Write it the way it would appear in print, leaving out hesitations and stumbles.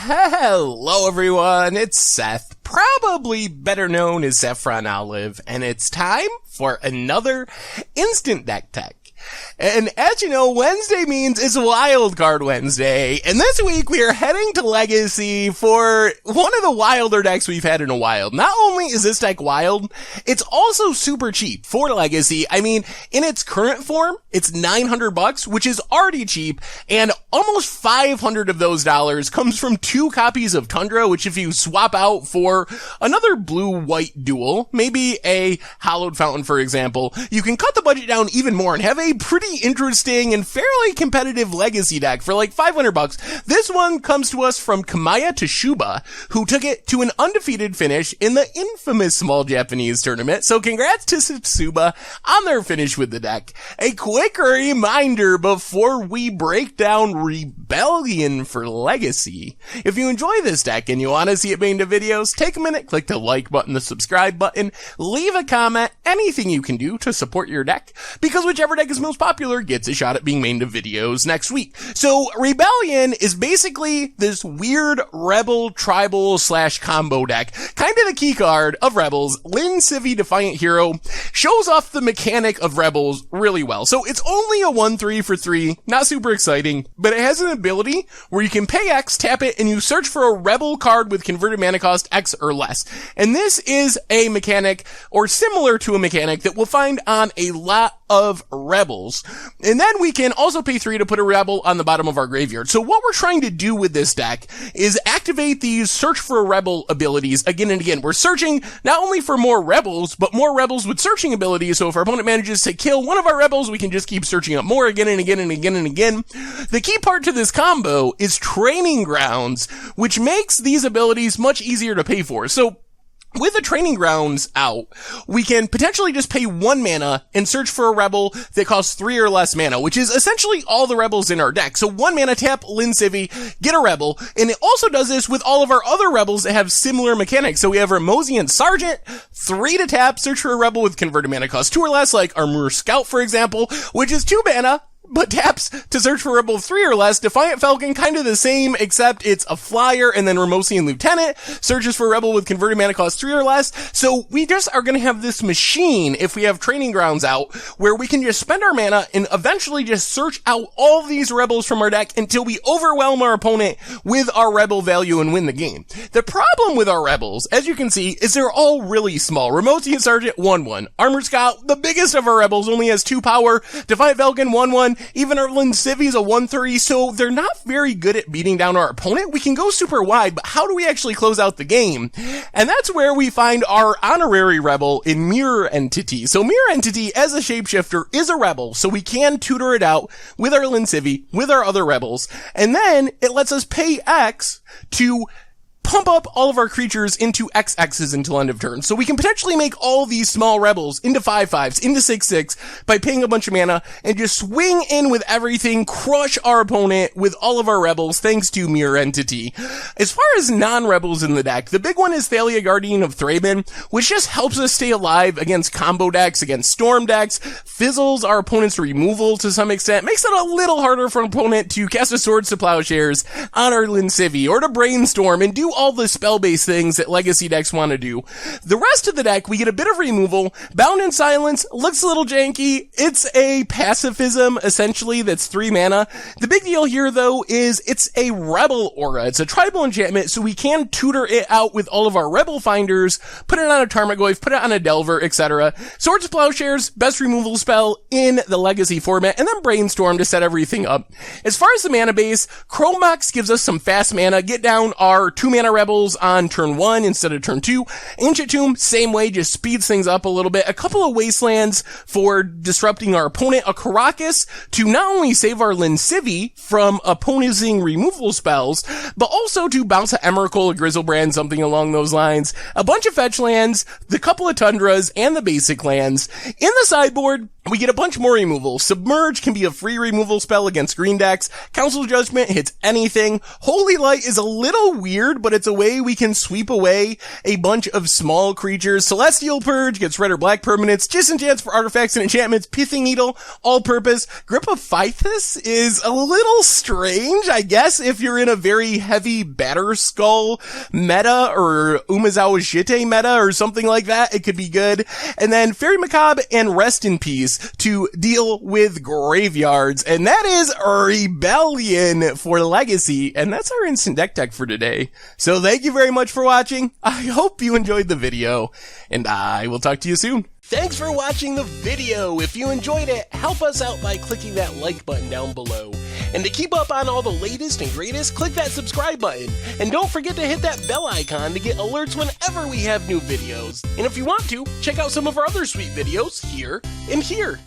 Hello everyone, it's Seth, probably better known as Saffron Olive, and it's time for another Instant Deck Tech. And as you know, Wednesday means it's Wild Card Wednesday, and this week we are heading to Legacy for one of the wilder decks we've had in a while. Not only is this deck wild, it's also super cheap for Legacy. I mean, in its current form, it's $900, which is already cheap, and almost 500 of those dollars comes from 2 copies of Tundra, which if you swap out for another blue-white duel, maybe a Hallowed Fountain, for example, you can cut the budget down even more and have a pretty interesting and fairly competitive Legacy deck for like $500. This one comes to us from Kamaya Toshuba, who took it to an undefeated finish in the infamous Small Japanese tournament. So congrats to Toshuba on their finish with the deck. A quick reminder before we break down Rebellion for Legacy. If you enjoy this deck and you want to see it made into videos, take a minute, click the like button, the subscribe button, leave a comment, anything you can do to support your deck, because whichever deck is most popular gets a shot at being made into videos next week. So Rebellion is basically this weird rebel tribal / combo deck. Kind of the key card of Rebels. Lin Civi Defiant Hero shows off the mechanic of Rebels really well. So it's only a 1/3 for 3, not super exciting, but it has an ability where you can pay X, tap it, and you search for a Rebel card with converted mana cost X or less. And this is a mechanic, or similar to a mechanic, that we'll find on a lot of Rebels. And then we can also pay 3 to put a Rebel on the bottom of our graveyard. So what we're trying to do with this deck is activate these search for a Rebel abilities again and again. We're searching not only for more Rebels, but more Rebels with searching abilities. So if our opponent manages to kill one of our Rebels, we can just keep searching up more again and again and again and again. The key part to this combo is Training Grounds, which makes these abilities much easier to pay for. So with the Training Grounds out, we can potentially just pay 1 mana and search for a Rebel that costs 3 or less mana, which is essentially all the Rebels in our deck. So 1 mana, tap Lin Civi, get a Rebel, and it also does this with all of our other Rebels that have similar mechanics. So we have Ramosian Sergeant, 3 to tap, search for a Rebel with converted mana cost 2 or less, like Armor Scout, for example, which is 2 mana, but taps to search for a Rebel 3 or less. Defiant Falcon, kind of the same, except it's a flyer, and then Ramosian Lieutenant searches for a Rebel with converted mana cost 3 or less. So we just are gonna have this machine, if we have Training Grounds out, where we can just spend our mana and eventually just search out all these Rebels from our deck until we overwhelm our opponent with our Rebel value and win the game. The problem with our Rebels, as you can see, is they're all really small. Ramosian Sergeant, 1/1. Armor Scout, the biggest of our Rebels, only has 2 power. Defiant Falcon, 1/1. Even our Lin Civi is a 1/30, so they're not very good at beating down our opponent. We can go super wide, but how do we actually close out the game? And that's where we find our honorary Rebel in Mirror Entity. So Mirror Entity, as a shapeshifter, is a Rebel, so we can tutor it out with our Lin Civi, with our other Rebels, and then it lets us pay X to pump up all of our creatures into XXs until end of turn. So we can potentially make all these small Rebels into 5/5s, into 6/6 by paying a bunch of mana and just swing in with everything, crush our opponent with all of our Rebels thanks to Mirror Entity. As far as non-Rebels in the deck, the big one is Thalia, Guardian of Thraben, which just helps us stay alive against combo decks, against storm decks, fizzles our opponent's removal to some extent, makes it a little harder for an opponent to cast a Swords to Plowshares on our Lin Civi, or to Brainstorm and do all the spell-based things that Legacy decks want to do. The rest of the deck, we get a bit of removal. Bound in Silence looks a little janky. It's a pacifism, essentially, that's 3 mana. The big deal here, though, is it's a Rebel Aura. It's a tribal enchantment, so we can tutor it out with all of our Rebel Finders, put it on a Tarmogoyf, put it on a Delver, etc. Swords to Plowshares, best removal spell in the Legacy format, and then Brainstorm to set everything up. As far as the mana base, Chrome Mox gives us some fast mana, get down our 2 mana Rebels on turn 1 instead of turn 2. Ancient Tomb, same way, just speeds things up a little bit. A couple of Wastelands for disrupting our opponent. A Karakas to not only save our Lin Civi from opposing removal spells, but also to bounce a Emrakul, a Grizzlebrand, something along those lines. A bunch of fetch lands, the couple of Tundras, and the basic lands. In the sideboard, we get a bunch more removal. Submerge can be a free removal spell against green decks. Council Judgment hits anything. Holy Light is a little weird, but it's a way we can sweep away a bunch of small creatures. Celestial Purge gets red or black permanents, Disenchants for artifacts and enchantments, Pithing Needle, all-purpose. Grip of Phythis is a little strange, I guess, if you're in a very heavy Batterskull meta or Umezawa Jite meta or something like that. It could be good. And then Fairy Macabre and Rest in Peace to deal with graveyards. And that is Rebellion for Legacy. And that's our instant deck tech for today. So thank you very much for watching. I hope you enjoyed the video, and I will talk to you soon. Thanks for watching the video. If you enjoyed it, help us out by clicking that like button down below. And to keep up on all the latest and greatest, click that subscribe button. And don't forget to hit that bell icon to get alerts whenever we have new videos. And if you want to, check out some of our other sweet videos here and here.